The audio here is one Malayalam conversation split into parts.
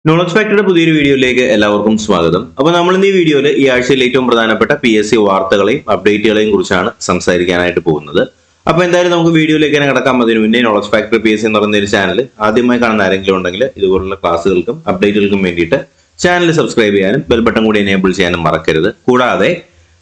നോളജ് ഫാക്ടറിയുടെ പുതിയൊരു വീഡിയോയിലേക്ക് എല്ലാവർക്കും സ്വാഗതം. അപ്പോൾ നമ്മൾ ഇന്ന് ഈ വീഡിയോയിൽ ഈ ആഴ്ചയിൽ ഏറ്റവും പ്രധാനപ്പെട്ട PSC വാർത്തകളെയും അപ്ഡേറ്റുകളെയും കുറിച്ചാണ് സംസാരിക്കാനായിട്ട് പോകുന്നത്. അപ്പോൾ എന്തായാലും നമുക്ക് വീഡിയോയിലേക്ക് തന്നെ കിടക്കാം. അതിന് മുന്നേ നോളജ് ഫാക്ടറി PSC എന്ന് പറയുന്ന ഒരു ചാനൽ ആദ്യമായി കാണുന്ന ആരെങ്കിലും ഉണ്ടെങ്കിൽ ഇതുപോലുള്ള ക്ലാസ്സുകൾക്കും അപ്ഡേറ്റുകൾക്കും വേണ്ടിയിട്ട് ചാനൽ സബ്സ്ക്രൈബ് ചെയ്യാനും ബെൽ ബട്ടൺ കൂടി എനേബിൾ ചെയ്യാനും മറക്കരുത്. കൂടാതെ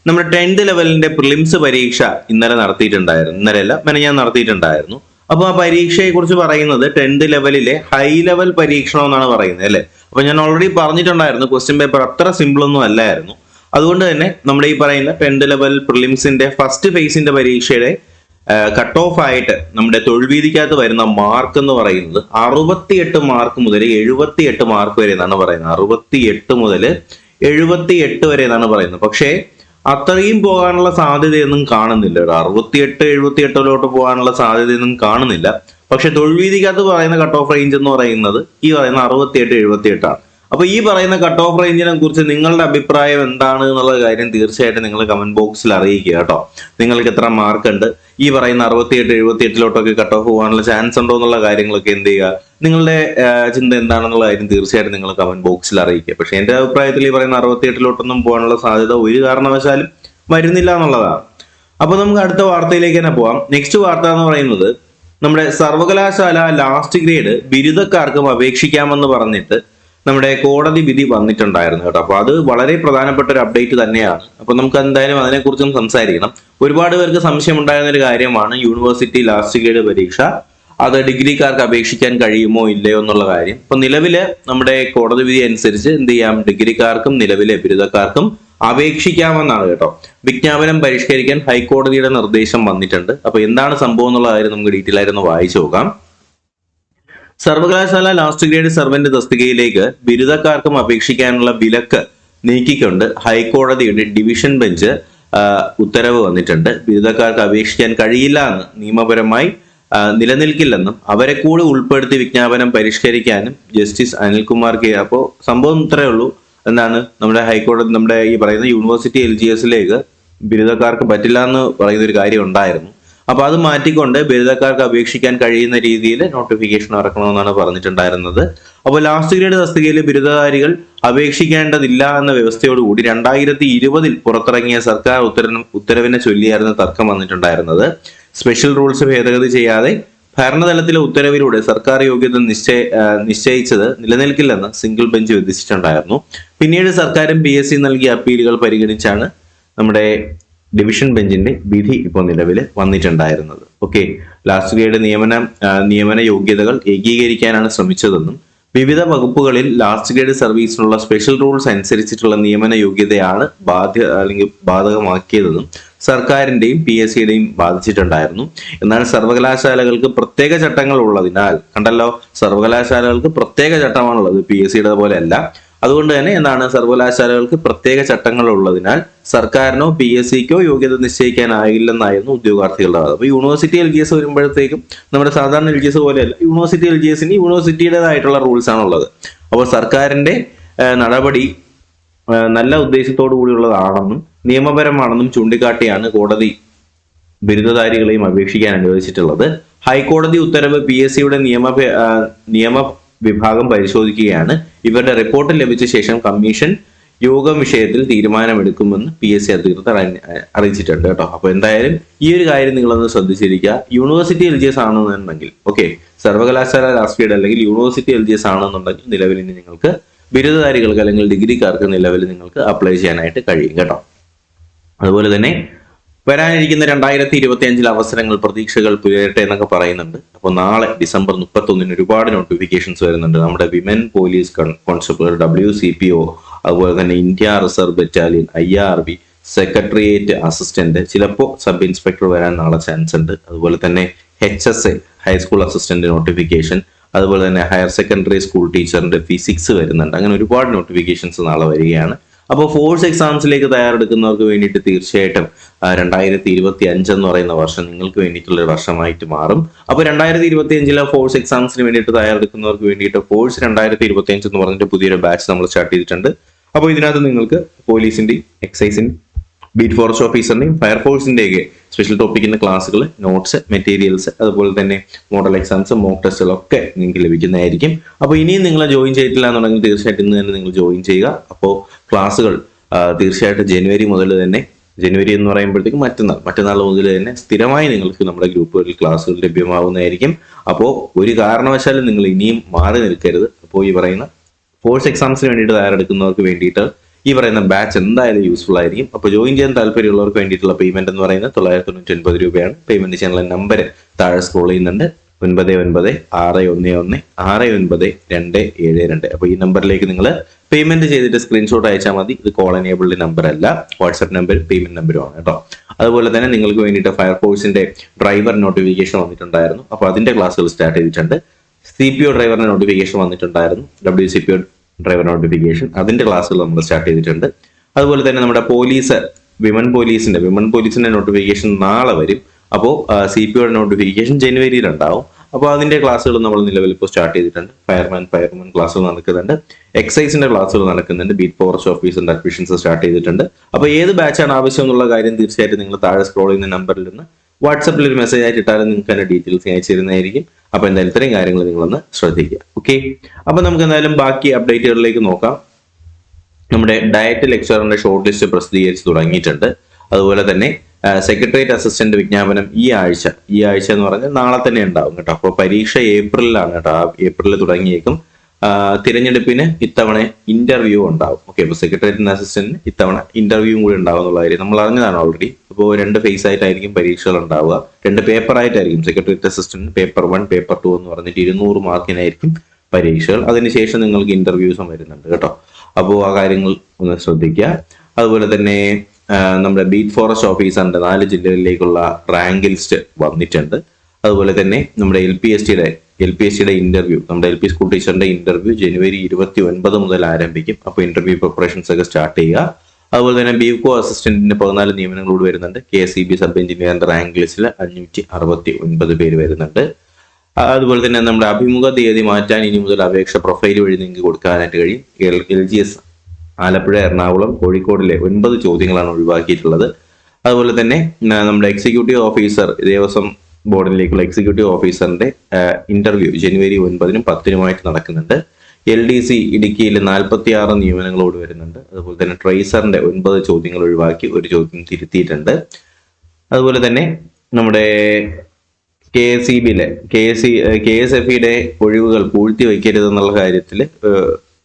നമ്മുടെ 10th ലെവലിന്റെ പ്രിലിംസ് പരീക്ഷ ഇന്നലെ നടത്തിയിട്ടുണ്ടായിരുന്നു. ഇന്നലെയല്ല, ഞാൻ നടത്തിയിട്ടുണ്ടായിരുന്നു. അപ്പൊ ആ പരീക്ഷയെ കുറിച്ച് പറയുന്നത് 10th ലെവലിലെ ഹൈ ലെവൽ പരീക്ഷണം എന്നാണ് പറയുന്നത്, അല്ലെ? അപ്പൊ ഞാൻ ഓൾറെഡി പറഞ്ഞിട്ടുണ്ടായിരുന്നു, ക്വസ്റ്റ്യൻ പേപ്പർ അത്ര സിമ്പിൾ ഒന്നും അല്ലായിരുന്നു. അതുകൊണ്ട് തന്നെ നമ്മുടെ ഈ പറയുന്ന 10th ലെവൽ പ്രിലിംസിന്റെ ഫസ്റ്റ് ഫേസിന്റെ പരീക്ഷയുടെ കട്ട് ഓഫ് ആയിട്ട് നമ്മുടെ തൊഴിൽവീതിക്കകത്ത് വരുന്ന മാർക്ക് എന്ന് പറയുന്നത് 68 മാർക്ക് മുതൽ 78 മാർക്ക് വരെ എന്നാണ് പറയുന്നത്. 68 മുതൽ 78 വരെ എന്നാണ് പറയുന്നത്. പക്ഷേ അത്രയും പോകാനുള്ള സാധ്യതയൊന്നും കാണുന്നില്ല. ഒരു 68-78 പോകാനുള്ള സാധ്യതയൊന്നും കാണുന്നില്ല. പക്ഷെ തൊഴിൽവീതിക്കകത്ത് പറയുന്ന കട്ട് ഓഫ് റേഞ്ച് എന്ന് പറയുന്നത് ഈ പറയുന്ന 68-78 ആണ്. അപ്പൊ ഈ പറയുന്ന കട്ട് ഓഫ് റേഞ്ചിനെ കുറിച്ച് നിങ്ങളുടെ അഭിപ്രായം എന്താണ് എന്നുള്ള കാര്യം തീർച്ചയായിട്ടും നിങ്ങൾ കമന്റ് ബോക്സിൽ അറിയിക്കുക കേട്ടോ. നിങ്ങൾക്ക് എത്ര മാർക്ക് ഉണ്ട്, ഈ പറയുന്ന 68-78 കട്ട് ഓഫ് പോകാനുള്ള ചാൻസ് ഉണ്ടോ എന്നുള്ള കാര്യങ്ങളൊക്കെ എന്ത് ചെയ്യുക, നിങ്ങളുടെ ചിന്ത എന്താണെന്നുള്ള കാര്യം തീർച്ചയായിട്ടും നിങ്ങൾ കമന്റ് ബോക്സിൽ അറിയിക്കുക. പക്ഷെ എന്റെ അഭിപ്രായത്തിൽ ഈ പറയുന്ന 68 പോകാനുള്ള സാധ്യത ഒരു കാരണവശാലും വരുന്നില്ല എന്നുള്ളതാണ്. അപ്പൊ നമുക്ക് അടുത്ത വാർത്തയിലേക്ക് തന്നെ പോവാം. നെക്സ്റ്റ് വാർത്ത എന്ന് പറയുന്നത് നമ്മുടെ സർവകലാശാല ലാസ്റ്റ് ഗ്രേഡ് ബിരുദക്കാർക്കും അപേക്ഷിക്കാമെന്ന് പറഞ്ഞിട്ട് നമ്മുടെ കോടതി വിധി വന്നിട്ടുണ്ടായിരുന്നു കേട്ടോ. അപ്പൊ അത് വളരെ പ്രധാനപ്പെട്ട ഒരു അപ്ഡേറ്റ് തന്നെയാണ്. അപ്പൊ നമുക്ക് എന്തായാലും അതിനെക്കുറിച്ചും സംസാരിക്കണം. ഒരുപാട് പേർക്ക് സംശയം ഉണ്ടായിരുന്ന ഒരു കാര്യമാണ് യൂണിവേഴ്സിറ്റി ലാസ്റ്റ് ഗ്രേഡ് പരീക്ഷ അത് ഡിഗ്രിക്കാർക്ക് അപേക്ഷിക്കാൻ കഴിയുമോ ഇല്ലയോ എന്നുള്ള കാര്യം. ഇപ്പൊ നിലവില് നമ്മുടെ കോടതി വിധി അനുസരിച്ച് എന്ത് ചെയ്യാം, ഡിഗ്രിക്കാർക്കും നിലവിലെ ബിരുദക്കാർക്കും അപേക്ഷിക്കാമെന്നാണ് കേട്ടോ. വിജ്ഞാപനം പരിഷ്കരിക്കാൻ ഹൈക്കോടതിയുടെ നിർദ്ദേശം വന്നിട്ടുണ്ട്. അപ്പൊ എന്താണ് സംഭവം എന്നുള്ള കാര്യം നമുക്ക് ഡീറ്റെയിൽ ആയിട്ട് ഒന്ന് വായിച്ചു നോക്കാം. സർവകലാശാല ലാസ്റ്റ് ഗ്രേഡ് സർവന്റ് തസ്തികയിലേക്ക് ബിരുദക്കാർക്കും അപേക്ഷിക്കാനുള്ള വിലക്ക് നീക്കിക്കൊണ്ട് ഹൈക്കോടതിയുടെ ഡിവിഷൻ ബെഞ്ച് ഉത്തരവ് വന്നിട്ടുണ്ട്. ബിരുദക്കാർക്ക് അപേക്ഷിക്കാൻ കഴിയില്ല എന്ന് നിയമപരമായി നിലനിൽക്കില്ലെന്നും അവരെ കൂടി ഉൾപ്പെടുത്തി വിജ്ഞാപനം പരിഷ്കരിക്കാനും ജസ്റ്റിസ് അനിൽകുമാർ കെ. അപ്പോൾ സംഭവം ഇത്രയേ ഉള്ളൂ. എന്താണ്, നമ്മുടെ ഹൈക്കോടതി നമ്മുടെ ഈ പറയുന്ന യൂണിവേഴ്സിറ്റി LGSലേക്ക് ബിരുദക്കാർക്ക് പറ്റില്ല എന്ന് പറയുന്ന ഒരു കാര്യം ഉണ്ടായിരുന്നു. അപ്പൊ അത് മാറ്റിക്കൊണ്ട് ബിരുദക്കാർക്ക് അപേക്ഷിക്കാൻ കഴിയുന്ന രീതിയിൽ നോട്ടിഫിക്കേഷൻ ഇറക്കണമെന്നാണ് പറഞ്ഞിട്ടുണ്ടായിരുന്നത്. അപ്പോൾ ലാസ്റ്റ് ഗ്രേഡ് തസ്തികയിലെ ബിരുദധാരികൾ അപേക്ഷിക്കേണ്ടതില്ല എന്ന വ്യവസ്ഥയോടുകൂടി 2020 പുറത്തിറങ്ങിയ സർക്കാർ ഉത്തരവിനെ ചൊല്ലിയായിരുന്നു തർക്കം വന്നിട്ടുണ്ടായിരുന്നത്. സ്പെഷ്യൽ റൂൾസ് ഭേദഗതി ചെയ്യാതെ ഭരണതലത്തിലെ ഉത്തരവിലൂടെ സർക്കാർ യോഗ്യത നിശ്ചയിച്ചത് നിലനിൽക്കില്ലെന്ന് സിംഗിൾ ബെഞ്ച് വിധിച്ചിട്ടുണ്ടായിരുന്നു. പിന്നീട് സർക്കാരും PSC നൽകിയ അപ്പീലുകൾ പരിഗണിച്ചാണ് നമ്മുടെ ഡിവിഷൻ ബെഞ്ചിന്റെ വിധി ഇപ്പോൾ നിലവിൽ വന്നിട്ടുണ്ടായിരുന്നത്. ഓക്കെ, ലാസ്റ്റ് ഗ്രേഡ് നിയമന യോഗ്യതകൾ ഏകീകരിക്കാനാണ് ശ്രമിച്ചതെന്നും വിവിധ വകുപ്പുകളിൽ ലാസ്റ്റ് ഗ്രേഡ് സർവീസിനുള്ള സ്പെഷ്യൽ റൂൾസ് അനുസരിച്ചിട്ടുള്ള നിയമന യോഗ്യതയാണ് ബാധകമാക്കിയതെന്നും സർക്കാരിന്റെയും PSCയുടെയും ബാധിച്ചിട്ടുണ്ടായിരുന്നു. എന്നാൽ സർവകലാശാലകൾക്ക് പ്രത്യേക ചട്ടങ്ങൾ ഉള്ളതിനാൽ, കണ്ടല്ലോ, സർവകലാശാലകൾക്ക് പ്രത്യേക ചട്ടമാണുള്ളത്, PSCയുടെ പോലെ അല്ല. അതുകൊണ്ട് തന്നെ എന്താണ്, സർവകലാശാലകൾക്ക് പ്രത്യേക ചട്ടങ്ങൾ ഉള്ളതിനാൽ സർക്കാരിനോ PSCക്കോ യോഗ്യത നിശ്ചയിക്കാനായില്ലെന്നായിരുന്നു ഉദ്യോഗാർത്ഥികളുടെ വാദം. അപ്പൊ യൂണിവേഴ്സിറ്റി LGS വരുമ്പോഴത്തേക്കും നമ്മുടെ സാധാരണ LGS പോലെയല്ല, യൂണിവേഴ്സിറ്റി LGSന് യൂണിവേഴ്സിറ്റിയുടേതായിട്ടുള്ള റൂൾസ് ആണുള്ളത്. അപ്പോൾ സർക്കാരിന്റെ നടപടി നല്ല ഉദ്ദേശത്തോടു കൂടിയുള്ളതാണെന്നും നിയമപരമാണെന്നും ചൂണ്ടിക്കാട്ടിയാണ് കോടതി ബിരുദധാരികളെയും അപേക്ഷിക്കാൻ അനുവദിച്ചിട്ടുള്ളത്. ഹൈക്കോടതി ഉത്തരവ് PSCയുടെ നിയമ വിഭാഗം പരിശോധിക്കുകയാണ്. ഇവരുടെ റിപ്പോർട്ട് ലഭിച്ച ശേഷം കമ്മീഷൻ യോഗം വിഷയത്തിൽ തീരുമാനമെടുക്കുമെന്ന് PSC അധികൃതർ അറിയിച്ചിട്ടുണ്ട് കേട്ടോ. അപ്പൊ എന്തായാലും ഈ ഒരു കാര്യം നിങ്ങളൊന്ന് ശ്രദ്ധിച്ചിരിക്കുക. യൂണിവേഴ്സിറ്റി LGS ആണെന്നുണ്ടെങ്കിൽ, ഓക്കെ, സർവകലാശാല ലാസ്റ്റ് ഗ്രേഡ് അല്ലെങ്കിൽ യൂണിവേഴ്സിറ്റി LGS ആണെന്നുണ്ടെങ്കിൽ നിലവിൽ ഇനി നിങ്ങൾക്ക് ബിരുദധാരികൾക്ക് അല്ലെങ്കിൽ ഡിഗ്രിക്കാർക്ക് നിലവിൽ നിങ്ങൾക്ക് അപ്ലൈ ചെയ്യാനായിട്ട് കഴിയും കേട്ടോ. അതുപോലെ തന്നെ വരാനിരിക്കുന്ന 2025 അവസരങ്ങൾ പ്രതീക്ഷകൾ പുലരട്ടെ എന്നൊക്കെ പറയുന്നുണ്ട്. അപ്പോൾ നാളെ December 31 ഒരുപാട് നോട്ടിഫിക്കേഷൻസ് വരുന്നുണ്ട്. നമ്മുടെ വിമൻ പോലീസ് കോൺസ്റ്റബിൾ, WCPO, അതുപോലെ തന്നെ India reserve battalion, IRB, secretariat assistant, ചിലപ്പോൾ സബ് ഇൻസ്പെക്ടർ വരാൻ നാളെ ചാൻസ് ഉണ്ട്. അതുപോലെ തന്നെ HSA ഹൈസ്കൂൾ അസിസ്റ്റന്റ് നോട്ടിഫിക്കേഷൻ, അതുപോലെ തന്നെ ഹയർ സെക്കൻഡറി സ്കൂൾ ടീച്ചറിന്റെ ഫിസിക്സ് വരുന്നുണ്ട്. അങ്ങനെ ഒരുപാട് നോട്ടിഫിക്കേഷൻസ് നാളെ വരികയാണ്. അപ്പോൾ ഫോഴ്സ് എക്സാംസിലേക്ക് തയ്യാറെടുക്കുന്നവർക്ക് വേണ്ടിയിട്ട് തീർച്ചയായിട്ടും 2025 എന്ന് പറയുന്ന വർഷം നിങ്ങൾക്ക് വേണ്ടിയിട്ടുള്ള ഒരു വർഷമായിട്ട് മാറും. അപ്പോൾ 2025 ഫോഴ്സ് എക്സാംസിന് വേണ്ടിയിട്ട് തയ്യാറെടുക്കുന്നവർക്ക് വേണ്ടിയിട്ട് ഫോഴ്സ് 2025 എന്ന് പറഞ്ഞിട്ട് പുതിയൊരു ബാച്ച് നമ്മൾ സ്റ്റാർട്ട് ചെയ്തിട്ടുണ്ട്. അപ്പോൾ ഇതിനകത്ത് നിങ്ങൾക്ക് പോലീസിന്റെയും എക്സൈസിന്റെയും ബീറ്റ് ഫോറസ്റ്റ് ഓഫീസറിന്റെയും ഫയർഫോഴ്സിന്റെയൊക്കെ സ്പെഷ്യൽ ടോപ്പിക്കിന്റെ ക്ലാസ്സുകൾ, നോട്ട്സ്, മെറ്റീരിയൽസ്, അതുപോലെ തന്നെ മോഡൽ എക്സാംസ്, മോക്ക് ടെസ്റ്റുകളൊക്കെ നിങ്ങൾക്ക് ലഭിക്കുന്നതായിരിക്കും. അപ്പോൾ ഇനിയും നിങ്ങൾ ജോയിൻ ചെയ്തിട്ടില്ല എന്നുണ്ടെങ്കിൽ തീർച്ചയായിട്ടും ഇന്ന് തന്നെ നിങ്ങൾ ജോയിൻ ചെയ്യുക. അപ്പോൾ ക്ലാസ്സുകൾ തീർച്ചയായിട്ടും ജനുവരി എന്ന് പറയുമ്പോഴത്തേക്കും മറ്റന്നാൾ മുതൽ തന്നെ സ്ഥിരമായി നിങ്ങൾക്ക് നമ്മുടെ ഗ്രൂപ്പുകളിൽ ക്ലാസ്സുകൾ ലഭ്യമാവുന്നതായിരിക്കും. അപ്പോൾ ഒരു കാരണവശാലും നിങ്ങൾ ഇനിയും മാറി നിൽക്കരുത്. അപ്പോൾ ഈ പറയുന്ന ഫോഴ്സ് എക്സാംസിന് വേണ്ടിയിട്ട് തയ്യാറെടുക്കുന്നവർക്ക് വേണ്ടിയിട്ട് ഈ പറയുന്ന ബാച്ച് എന്തായാലും യൂസ്ഫുൾ ആയിരിക്കും. അപ്പോൾ ജോയിൻ ചെയ്യാൻ താല്പര്യമുള്ളവർക്ക് വേണ്ടിയിട്ടുള്ള പേയ്മെന്റ് എന്ന് പറയുന്നത് 999 രൂപയാണ്. പേയ്മെന്റ് ചെയ്യാനുള്ള നമ്പർ താഴെ സ്ക്രോൾ ചെയ്യുന്നുണ്ട്, 9961696272. അപ്പോൾ ഈ നമ്പറിലേക്ക് നിങ്ങൾ പേയ്മെന്റ് ചെയ്തിട്ട് സ്ക്രീൻഷോട്ട് അയച്ചാൽ മതി. ഇത് കോൾ എനേബിൾഡ് നമ്പർ അല്ല, വാട്സ്ആപ്പ് നമ്പർ പേയ്മെന്റ് നമ്പറുമാണ് കേട്ടോ. അതുപോലെ തന്നെ നിങ്ങൾക്ക് വേണ്ടിയിട്ട് ഫയർഫോഴ്സിന്റെ ഡ്രൈവർ നോട്ടിഫിക്കേഷൻ വന്നിട്ടുണ്ടായിരുന്നു. അപ്പോൾ അതിന്റെ ക്ലാസ്സുകൾ സ്റ്റാർട്ട് ചെയ്തിട്ടുണ്ട്. CPO ഡ്രൈവറിന്റെ നോട്ടിഫിക്കേഷൻ വന്നിട്ടുണ്ടായിരുന്നു, WCPO ഡ്രൈവർ നോട്ടിഫിക്കേഷൻ, അതിന്റെ ക്ലാസ്സുകൾ നമ്മൾ സ്റ്റാർട്ട് ചെയ്തിട്ടുണ്ട്. അതുപോലെ തന്നെ നമ്മുടെ വിമൻ പോലീസിന്റെ നോട്ടിഫിക്കേഷൻ നാളെ വരും. അപ്പോൾ CPO നോട്ടിഫിക്കേഷൻ ജനുവരിയിൽ ഉണ്ടാവും. അപ്പോൾ അതിന്റെ ക്ലാസ്സുകൾ നമ്മൾ നിലവിൽ ഇപ്പോൾ സ്റ്റാർട്ട് ചെയ്തിട്ടുണ്ട്. ഫയർമാൻ ക്ലാസ്സുകൾ നടക്കുന്നുണ്ട്, എക്സൈസിന്റെ ക്ലാസ്സുകൾ നടക്കുന്നുണ്ട്, ബീറ്റ് ഫോറസ്റ്റ് ഓഫീസറിന്റെ അഡ്മിഷൻസ് സ്റ്റാർട്ട് ചെയ്തിട്ടുണ്ട്. അപ്പോൾ ഏത് ബാച്ചാണ് ആവശ്യം എന്നുള്ള കാര്യം തീർച്ചയായിട്ടും നിങ്ങൾ താഴെ സ്ക്രോൾ ചെയ്യുന്ന നമ്പറിൽ നിന്ന് വാട്സാപ്പിൽ ഒരു മെസ്സേജ് ആയിട്ട് ഇട്ടാലും നിങ്ങൾക്ക് അതിന്റെ ഡീറ്റെയിൽസ് അയച്ചു തരുന്നതായിരിക്കും. അപ്പോൾ എന്തായാലും ഇത്രയും കാര്യങ്ങൾ നിങ്ങളൊന്ന് ശ്രദ്ധിക്കുക. ഓക്കെ, അപ്പോൾ നമുക്ക് എന്തായാലും ബാക്കി അപ്ഡേറ്റുകളിലേക്ക് നോക്കാം. നമ്മുടെ ഡയറ്റ് ലെക്ചറിന്റെ ഷോർട്ട് ലിസ്റ്റ് പ്രസിദ്ധീകരിച്ച് തുടങ്ങിയിട്ടുണ്ട്. അതുപോലെ തന്നെ സെക്രട്ടേറിയറ്റ് അസിസ്റ്റന്റ് വിജ്ഞാപനം ഈ ആഴ്ച എന്ന് പറഞ്ഞാൽ നാളെ തന്നെ ഉണ്ടാവും കേട്ടോ. അപ്പോൾ പരീക്ഷ ഏപ്രിലാണ് കേട്ടോ. ഏപ്രിലിൽ തുടങ്ങിയേക്കും. തിരഞ്ഞെടുപ്പിന് ഇത്തവണ ഇന്റർവ്യൂ ഉണ്ടാവും. ഓക്കെ, അപ്പോൾ സെക്രട്ടേറിയറ്റ് അസിസ്റ്റന്റിന് ഇത്തവണ ഇന്റർവ്യൂവും കൂടി ഉണ്ടാവും എന്നുള്ള കാര്യം നമ്മൾ അറിഞ്ഞതാണ് ഓൾറെഡി. അപ്പോൾ 2 ഫേസ് ആയിട്ടായിരിക്കും പരീക്ഷകൾ ഉണ്ടാവുക, 2 പേപ്പർ ആയിട്ടായിരിക്കും. സെക്രട്ടേറിയറ്റ് അസിസ്റ്റന്റ് പേപ്പർ 1 പേപ്പർ 2 എന്ന് പറഞ്ഞിട്ട് 200 മാർക്കിനായിരിക്കും പരീക്ഷകൾ. അതിനുശേഷം നിങ്ങൾക്ക് ഇന്റർവ്യൂസും വരുന്നുണ്ട് കേട്ടോ. അപ്പോൾ ആ കാര്യങ്ങൾ ഒന്ന് ശ്രദ്ധിക്കുക. അതുപോലെ തന്നെ നമ്മുടെ ബീറ്റ് ഫോറസ്റ്റ് ഓഫീസറിന്റെ 4 ജില്ലകളിലേക്കുള്ള റാങ്ക് ലിസ്റ്റ് വന്നിട്ടുണ്ട്. അതുപോലെ തന്നെ നമ്മുടെ LPSTയുടെ ഇന്റർവ്യൂ, നമ്മുടെ LP സ്കൂൾ ടീച്ചറിന്റെ ഇന്റർവ്യൂ ജനുവരി 29 മുതൽ ആരംഭിക്കും. അപ്പോൾ ഇന്റർവ്യൂ പ്രിപ്പറേഷൻസ് ഒക്കെ സ്റ്റാർട്ട് ചെയ്യുക. അതുപോലെ തന്നെ BIVCO അസിസ്റ്റന്റിന്റെ 14 നിയമനങ്ങളോട് വരുന്നുണ്ട്. KSEB സബ് എഞ്ചിനീയറിന്റെ റാങ്ക് ലിസ്റ്റിൽ 569 പേര് വരുന്നുണ്ട്. അതുപോലെ തന്നെ നമ്മുടെ അഭിമുഖ തീയതി മാറ്റാൻ ഇനി മുതൽ അപേക്ഷ പ്രൊഫൈൽ വഴി നിങ്ങൾക്ക് കൊടുക്കാനായിട്ട് കഴിയും. LGS ആലപ്പുഴ, എറണാകുളം, കോഴിക്കോടിലെ 9 ചോദ്യങ്ങളാണ് ഒഴിവാക്കിയിട്ടുള്ളത്. അതുപോലെ തന്നെ നമ്മുടെ എക്സിക്യൂട്ടീവ് ഓഫീസർ, ദേവസ്വം ബോർഡിലേക്കുള്ള എക്സിക്യൂട്ടീവ് ഓഫീസറിന്റെ ഇന്റർവ്യൂ ജനുവരി 9-നും 10-നുമായിട്ട് നടക്കുന്നുണ്ട്. LDC ഇടുക്കിയിൽ 46 നിയമനങ്ങളോട് വരുന്നുണ്ട്. അതുപോലെ തന്നെ ട്രേസറിന്റെ 9 ചോദ്യങ്ങൾ ഒഴിവാക്കി 1 ചോദ്യം തിരുത്തിയിട്ടുണ്ട്. അതുപോലെ തന്നെ നമ്മുടെ KSFEയുടെ ഒഴിവുകൾ പൂഴ്ത്തി വയ്ക്കരുതെന്നുള്ള കാര്യത്തിൽ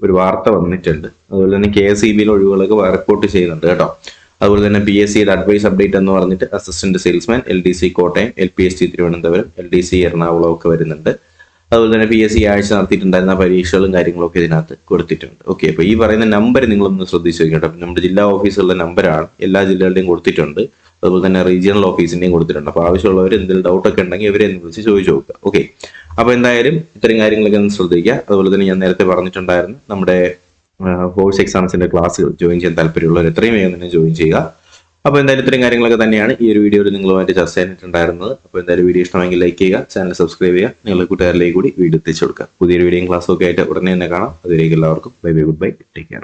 ഒരു വാർത്ത വന്നിട്ടുണ്ട്. അതുപോലെ തന്നെ KSEBയിലെ ഒഴിവുകളൊക്കെ റിപ്പോർട്ട് ചെയ്യുന്നുണ്ട് കേട്ടോ. അതുപോലെ തന്നെ PSCയുടെ അഡ്വൈസ് അപ്ഡേറ്റ് എന്ന് പറഞ്ഞിട്ട് assistant salesman LDC Kottayam, LPST Thiruvananthapuram, LDC Ernakulam ഒക്കെ വരുന്നുണ്ട്. അതുപോലെ തന്നെ PSC ആഴ്ച നടത്തിയിട്ടുണ്ടായിരുന്ന പരീക്ഷകളും കാര്യങ്ങളൊക്കെ ഇതിനകത്ത് കൊടുത്തിട്ടുണ്ട്. ഓക്കെ, അപ്പോൾ ഈ പറയുന്ന നമ്പർ നിങ്ങളൊന്ന് ശ്രദ്ധിച്ചു കേട്ടോ. നമ്മുടെ ജില്ലാ ഓഫീസുകളുടെ നമ്പറാണ്, എല്ലാ ജില്ലകളുടെയും കൊടുത്തിട്ടുണ്ട്. അതുപോലെ തന്നെ റീജിയണൽ ഓഫീസിന്റെയും കൊടുത്തിട്ടുണ്ട്. അപ്പോൾ ആവശ്യമുള്ളവർ എന്തെങ്കിലും ഡൗട്ടൊക്കെ ഉണ്ടെങ്കിൽ ഇവരെ വിളിച്ച് ചോദിച്ചു നോക്കുക. ഓക്കെ, അപ്പോൾ എന്തായാലും ഇത്തരം കാര്യങ്ങളൊക്കെ ഒന്ന് ശ്രദ്ധിക്കുക. അതുപോലെ തന്നെ ഞാൻ നേരത്തെ പറഞ്ഞിട്ടുണ്ടായിരുന്നു നമ്മുടെ ഫോഴ്സ് എക്സാംസിന്റെ ക്ലാസ്സുകൾ ജോയിൻ ചെയ്യാൻ താല്പര്യമുള്ളവർ എത്രയും വേഗം തന്നെ ജോയിൻ ചെയ്യുക. അപ്പോൾ എന്തായാലും ഇത്തരം കാര്യങ്ങളൊക്കെ തന്നെയാണ് ഈ ഒരു വീഡിയോയിൽ നിങ്ങളുമായിട്ട് ചർച്ച ചെയ്യാനായിട്ടുണ്ടായിരുന്നത്. അപ്പോൾ എന്തായാലും വീഡിയോ ഇഷ്ടമെങ്കിൽ ലൈക്ക് ചെയ്യുക, ചാനൽ സബ്സ്ക്രൈബ് ചെയ്യുക, നിങ്ങളുടെ കൂട്ടുകാരിലേക്ക് കൂടി വീഡിയോ എത്തിച്ചു കൊടുക്കുക. പുതിയൊരു വീഡിയോയും ക്ലാസ്സും ഒക്കെ ആയിട്ട് ഉടനെ തന്നെ കാണാം. അതുവരേക്കും എല്ലാവർക്കും bye bye, good bye, take care.